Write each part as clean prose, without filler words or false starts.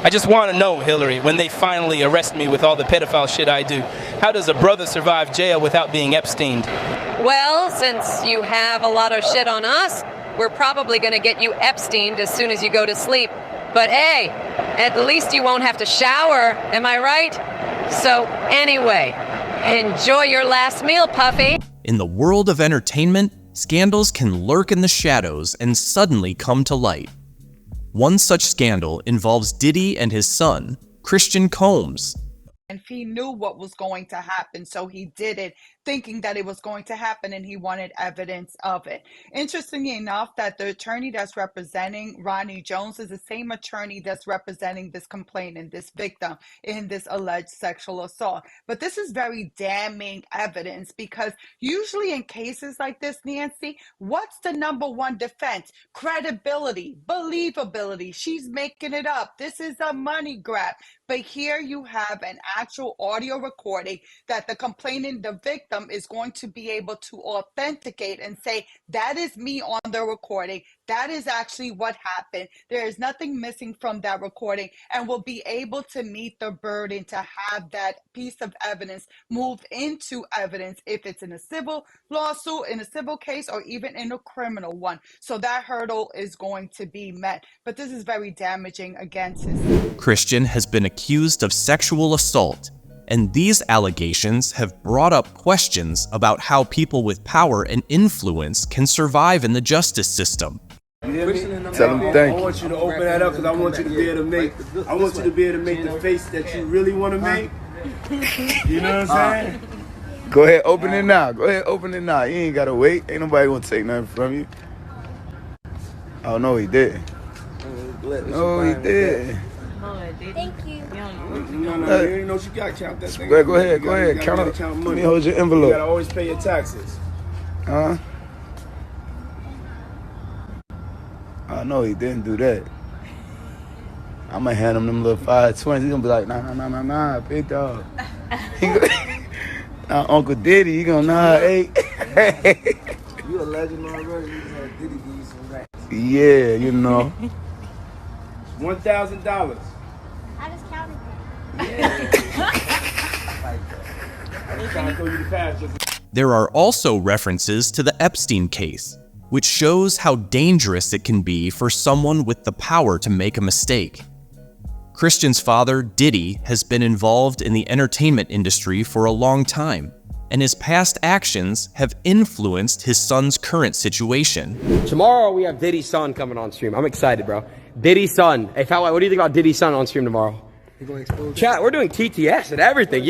I just want to know, Hillary, when they finally arrest me with all the pedophile shit I do, how does a brother survive jail without being Epsteined? Well, since you have a lot of shit on us, we're probably going to get you Epsteined as soon as you go to sleep. But hey, at least you won't have to shower, am I right? So anyway, enjoy your last meal, Puffy. In the world of entertainment, scandals can lurk in the shadows and suddenly come to light. One such scandal involves Diddy and his son, Christian Combs. And he knew what was going to happen, so he did it thinking that it was going to happen, and he wanted evidence of it. Interestingly enough, that the attorney that's representing Ronnie Jones is the same attorney that's representing this complainant, this victim, in this alleged sexual assault. But this is very damning evidence, because usually in cases like this, Nancy, what's the number one defense? Credibility, believability. She's making it up. This is a money grab. But here you have an actual audio recording that the complainant, the victim, is going to be able to authenticate and say, that is me on the recording. That is actually what happened. There is nothing missing from that recording, and will be able to meet the burden to have that piece of evidence move into evidence if it's in a civil lawsuit, in a civil case, or even in a criminal one. So that hurdle is going to be met. But this is very damaging against his. Christian has been accused of sexual assault, and these allegations have brought up questions about how people with power and influence can survive in the justice system. You hear me? Tell them thank you. I want you to open that up because I want you to be able to make. I want you to be able to make the face that you really want to make. You know what I'm saying? Go ahead, open it now. Go ahead, open it now. You ain't gotta wait. Ain't nobody gonna take nothing from you. Oh no, he did. No, he did. Thank you. No, you ain't know she got to count that thing. Go ahead. Count up. Count Let money. me hold your You envelope. gotta always pay your taxes. Huh? Oh no, he didn't do that. I'm gonna hand him them little 520s. He's gonna be like, nah, big dog. Uncle Diddy, he gonna hey. You a legend already. You know, Diddy give you some racks. Yeah, you know. $1,000. I just counted I'm trying to throw you the pass. There are also references to the Epstein case, which shows how dangerous it can be for someone with the power to make a mistake. Christian's father, Diddy, has been involved in the entertainment industry for a long time, and his past actions have influenced his son's current situation. Tomorrow we have Diddy's son coming on stream. I'm excited, bro. Diddy's son. Hey, Fat White, what do you think about Diddy's son on stream tomorrow? You gonna expose Chat, we're doing TTS and everything.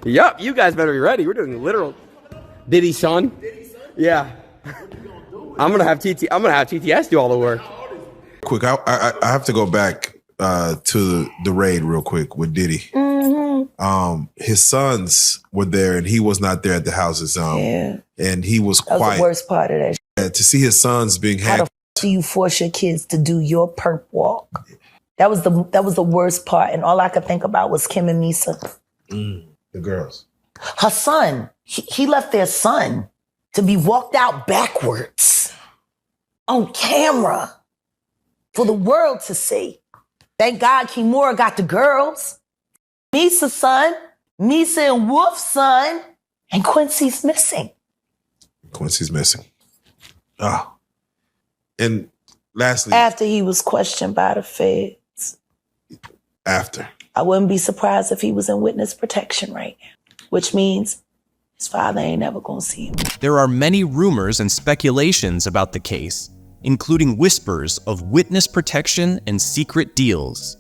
Yup, you guys better be ready. We're doing literal Diddy's son. Yeah. I'm gonna have TTS do all the work. Quick, I have to go back to the raid real quick with Diddy. His sons were there, and he was not there at the houses. And he was quiet. That was the worst part of that. To see his sons being How the do you force your kids to do your perp walk? That was the worst part, and all I could think about was Kim and Misa. The girls. Her son, he left their son to be walked out backwards on camera for the world to see. Thank God Kimura got the girls. Misa's son, Misa and Wolf's son, and Quincy's missing. Quincy's missing. Oh. And lastly, after he was questioned by the feds. After. I wouldn't be surprised if he was in witness protection right now, which means his father ain't ever gonna see him. There are many rumors and speculations about the case, including whispers of witness protection and secret deals.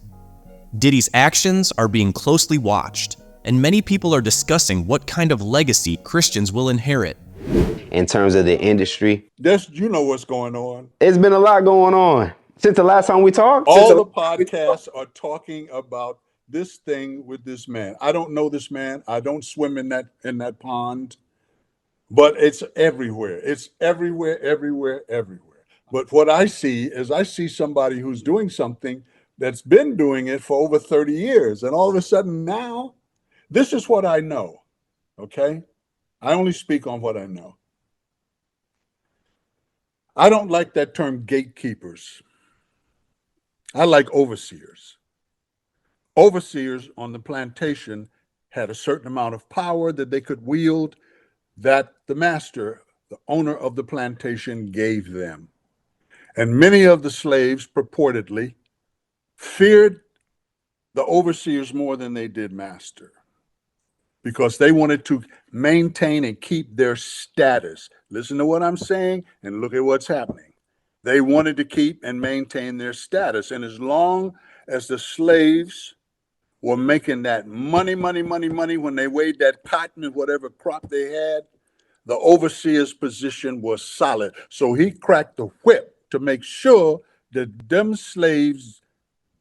Diddy's actions are being closely watched, and many people are discussing what kind of legacy Christians will inherit. In terms of the industry, you know what's going on. It's been a lot going on since the last time we talked. All the podcasts are talking about this thing with this man. I don't know this man. I don't swim in that pond, but it's everywhere. It's everywhere. But what I see is somebody who's doing something that's been doing it for over 30 years. And all of a sudden now, this is what I know, okay? I only speak on what I know. I don't like that term gatekeepers. I like overseers. overseers on the plantation had a certain amount of power that they could wield that the master, the owner of the plantation, gave them. And many of the slaves purportedly feared the overseers more than they did master, because they wanted to maintain and keep their status. Listen to what I'm saying and look at what's happening. They wanted to keep and maintain their status. And as long as the slaves were making that money when they weighed that cotton and whatever crop they had, the overseer's position was solid. So he cracked the whip to make sure that them slaves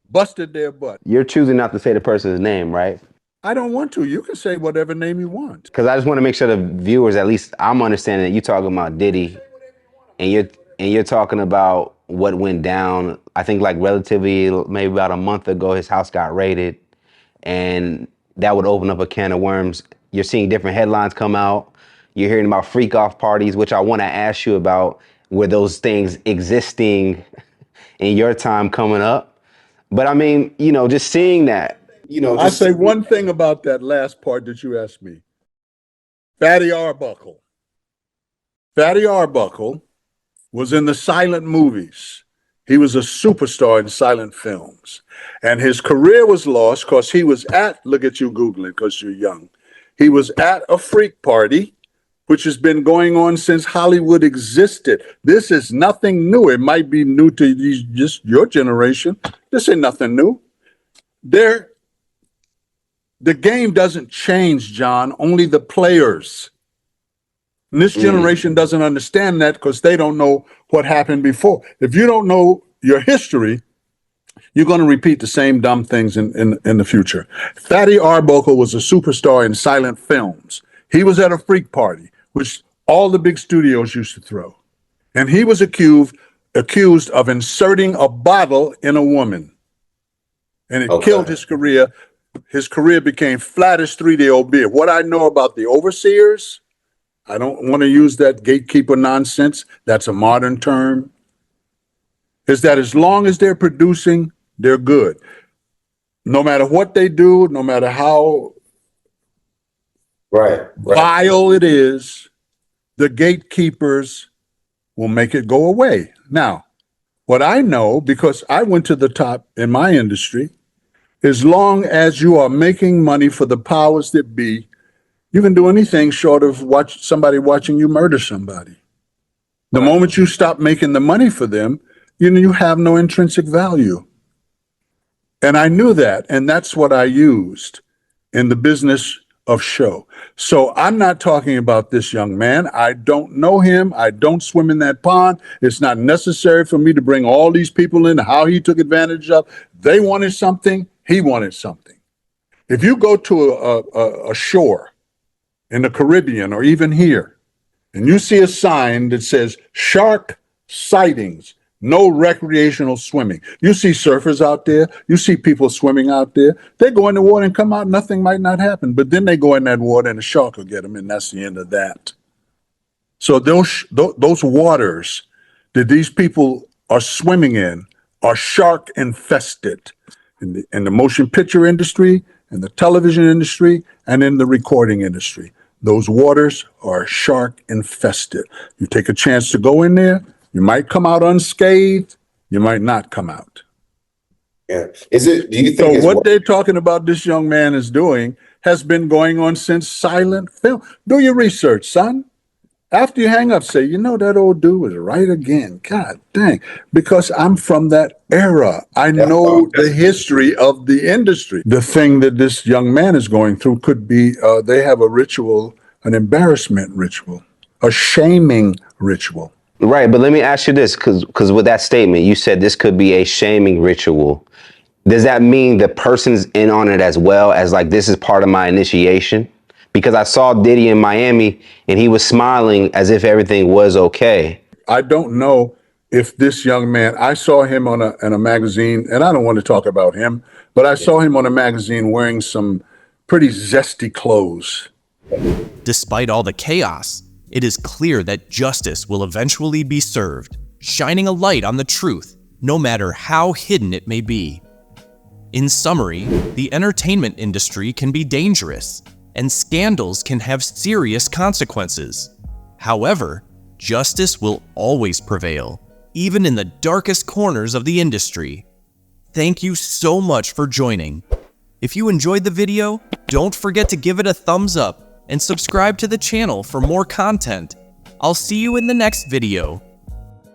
busted their butt. You're choosing not to say the person's name, right? I don't want to. You can say whatever name you want. Because I just want to make sure the viewers, at least I'm understanding that you're talking about Diddy, and you're talking about what went down. I think like relatively, maybe about a month ago, his house got raided, and that would open up a can of worms. You're seeing different headlines come out. You're hearing about freak off parties, which I want to ask you about. Were those things existing in your time coming up? But I mean, just seeing that. I say one thing about that last part that you asked me. Fatty Arbuckle. Fatty Arbuckle was in the silent movies. He was a superstar in silent films. And his career was lost because he was look at you Googling because you're young. He was at a freak party, which has been going on since Hollywood existed. This is nothing new. It might be new to just your generation. This ain't nothing new. The game doesn't change, John, only the players. And this generation doesn't understand that because they don't know what happened before. If you don't know your history, you're going to repeat the same dumb things in the future. Fatty Arbuckle was a superstar in silent films. He was at a freak party, which all the big studios used to throw. And he was accused of inserting a bottle in a woman. And it killed his career. His career became flat as 3-day-old beer. What I know about the overseers, I don't want to use that gatekeeper nonsense. That's a modern term. Is that as long as they're producing, they're good. No matter what they do, no matter how vile it is, the gatekeepers will make it go away. Now, what I know, because I went to the top in my industry, as long as you are making money for the powers that be, you can do anything short of somebody watching you murder somebody. The moment you stop making the money for them, you have no intrinsic value. And I knew that, and that's what I used in the business of show. So I'm not talking about this young man. I don't know him. I don't swim in that pond. It's not necessary for me to bring all these people in, how he took advantage of. They wanted something. He wanted something. If you go to a shore in the Caribbean or even here, and you see a sign that says shark sightings, no recreational swimming. You see surfers out there. You see people swimming out there. They go in the water and come out. Nothing might not happen. But then they go in that water and a shark will get them, and that's the end of that. So those waters that these people are swimming in are shark infested. In the motion picture industry, in the television industry, and in the recording industry. Those waters are shark infested. You take a chance to go in there, you might come out unscathed, you might not come out. Yeah. Do you think so what they're talking about this young man is doing has been going on since silent film. Do your research, son. After you hang up, say, that old dude was right again. God dang. Because I'm from that era. I know the history of the industry. The thing that this young man is going through could be, they have a ritual, an embarrassment ritual, a shaming ritual. Right, but let me ask you this, because with that statement, you said this could be a shaming ritual. Does that mean the person's in on it as well as like, this is part of my initiation? Because I saw Diddy in Miami and he was smiling as if everything was okay. I don't know if this young man, I saw him in a magazine, and I don't want to talk about him, but I saw him on a magazine wearing some pretty zesty clothes. Despite all the chaos, it is clear that justice will eventually be served, shining a light on the truth, no matter how hidden it may be. In summary, the entertainment industry can be dangerous, and scandals can have serious consequences. However, justice will always prevail, even in the darkest corners of the industry. Thank you so much for joining. If you enjoyed the video, don't forget to give it a thumbs up and subscribe to the channel for more content. I'll see you in the next video.